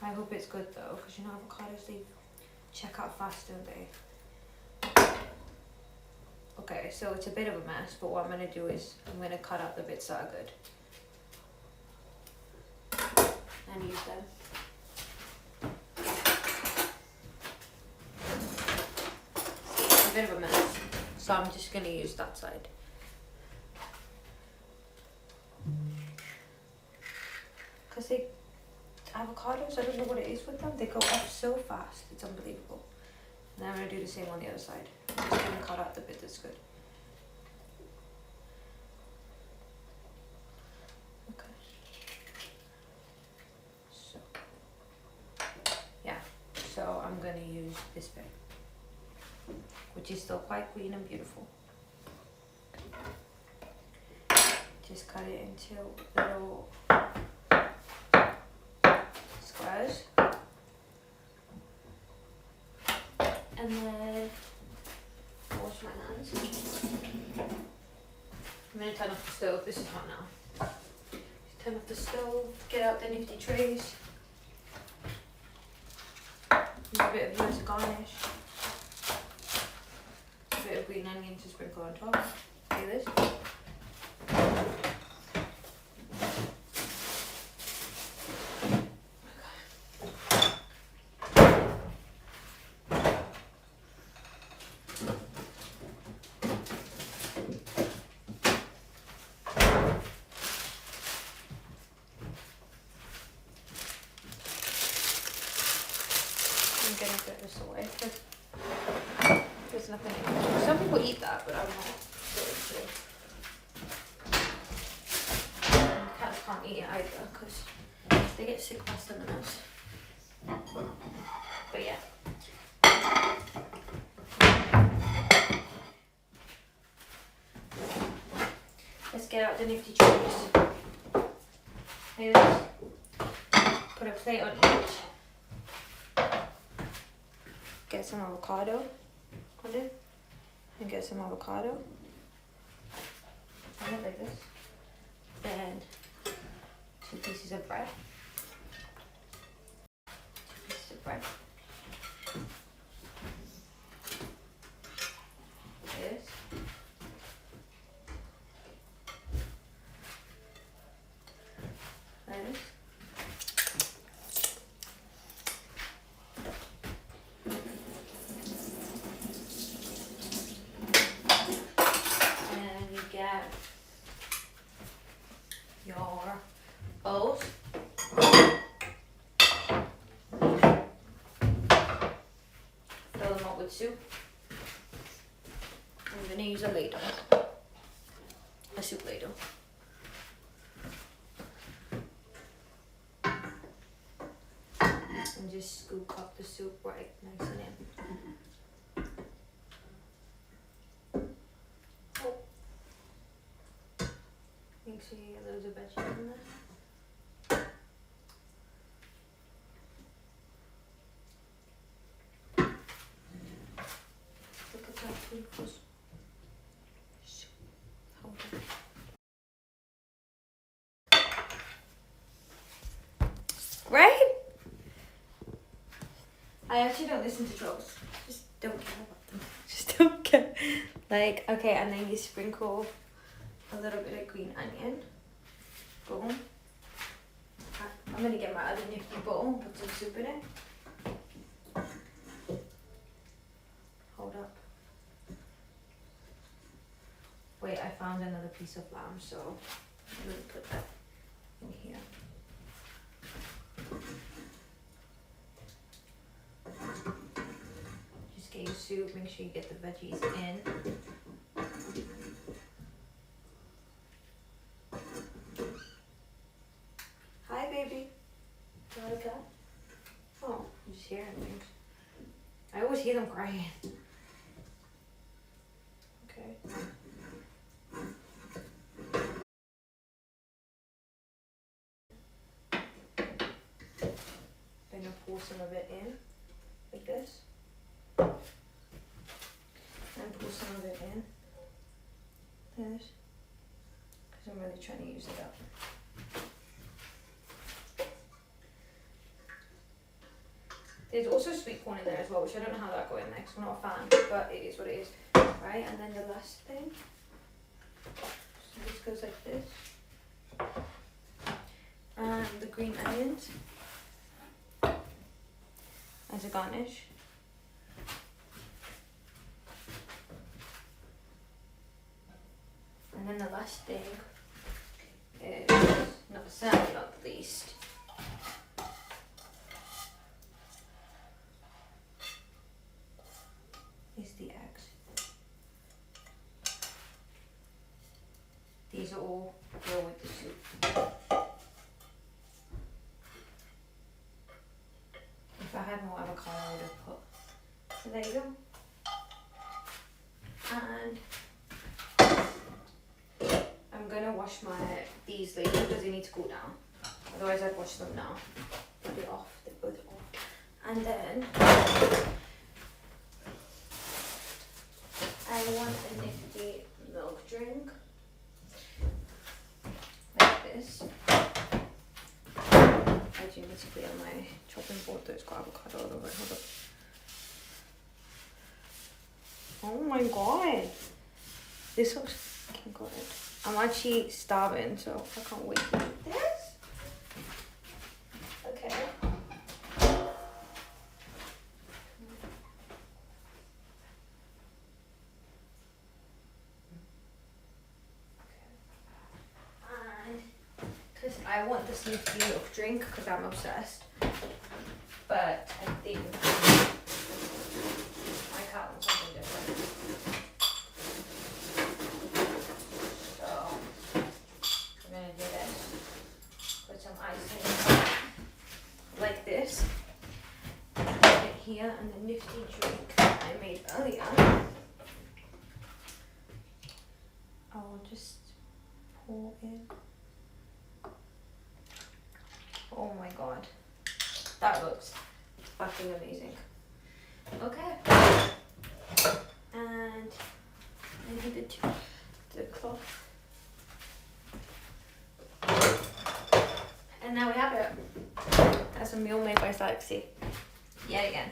I hope it's good though, because you know avocados, they check out fast, don't they? Okay, so it's a bit of a mess, but what I'm going to do is I'm going to cut out the bits that are good and use them. It's a bit of a mess, so I'm just going to use that side. Because avocados, I don't know what it is with them, they go off so fast, it's unbelievable. And then I'm going to do the same on the other side. I'm just going to cut out the bit that's good. Okay. So, yeah. So I'm going to use this bit, which is still quite green and beautiful. Just cut it into little squares. And then wash my hands. I'm going to turn off the stove. This is hot now. Just turn off the stove, get out the nifty trays. A bit of you as a garnish. A bit of green onion to sprinkle on top. Do this. I'm gonna put this away because there's nothing in it. Some people eat that, but I'm not going to. And cats can't eat it either because they get sick faster than us. But yeah. Let's get out the nifty trays. Let's put a plate on each. Get some avocado on it, and get some avocado on it like this. Then 2 pieces of bread. 2 pieces of bread. This. This. Your bowls. Fill them up with soup. I'm going to use a ladle, a soup ladle. And just scoop up the soup right nice and in. Make sure you get loads of veggies in there. Look at that beautiful soup. Hold on. Right? I actually don't listen to trolls. Just don't care about them. Just don't care. Like, okay, and then you sprinkle a little bit of green onion. Boom. I'm gonna get my other nifty bowl and put some soup in it. Hold up. Wait, I found another piece of lamb, so I'm gonna put that in here. Just get your soup, make sure you get the veggies in. Hi, baby. You like that? Oh, I'm just hearing things. I always hear them crying. Okay. Then I'll pour some of it in, like this. And pour some of it in, this because I'm really trying to use it up. There's also sweet corn in there as well, which I don't know how that got in there because I'm not a fan, but it is what it is. Right, and then the last thing, so this goes like this. And the green onions as a garnish. And then the last thing is, certainly not the least, is the eggs. These are all go with the soup. If I had more avocado, I would have put. So there you go. And I'm gonna wash these later because they need to cool down. Otherwise, I'd wash them now. They'll be off. They're both off. And then I want a nifty milk drink. Like this. I do need to clear my chopping board that's got avocado all over it. Hold up. Oh my god. This looks fucking good. I'm actually starving, so I can't wait to eat this. Okay. I want this nifty milk drink because I'm obsessed. But I think my cat wants something different. So I'm gonna do this. Put some ice in like this. Put it here and the nifty drink that I made earlier. I'll just pour in. Oh my god, that looks fucking amazing. Okay, and I need the cloth, and now we have it. That's a meal made by Salaxy, yet again.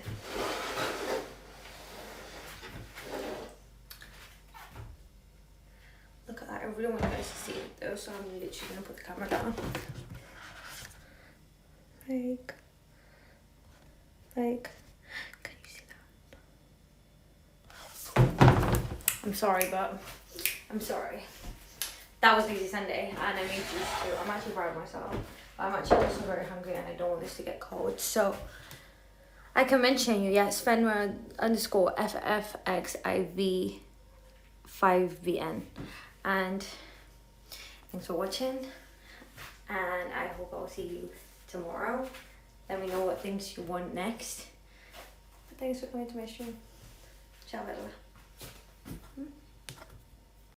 Look at that, I really want you guys to see it though, so I'm literally gonna put the camera down. Like, can you see that? I'm sorry, but I'm sorry. That was Lazy Sunday, and I made juice too. I'm actually proud of myself. I'm actually also very hungry, and I don't want this to get cold. So, I can mention you, yes, Fenra_FFXIV5VN. And thanks for watching, and I hope I'll see you tomorrow. Let me know what things you want next. But thanks for coming to my stream. Ciao, Bella.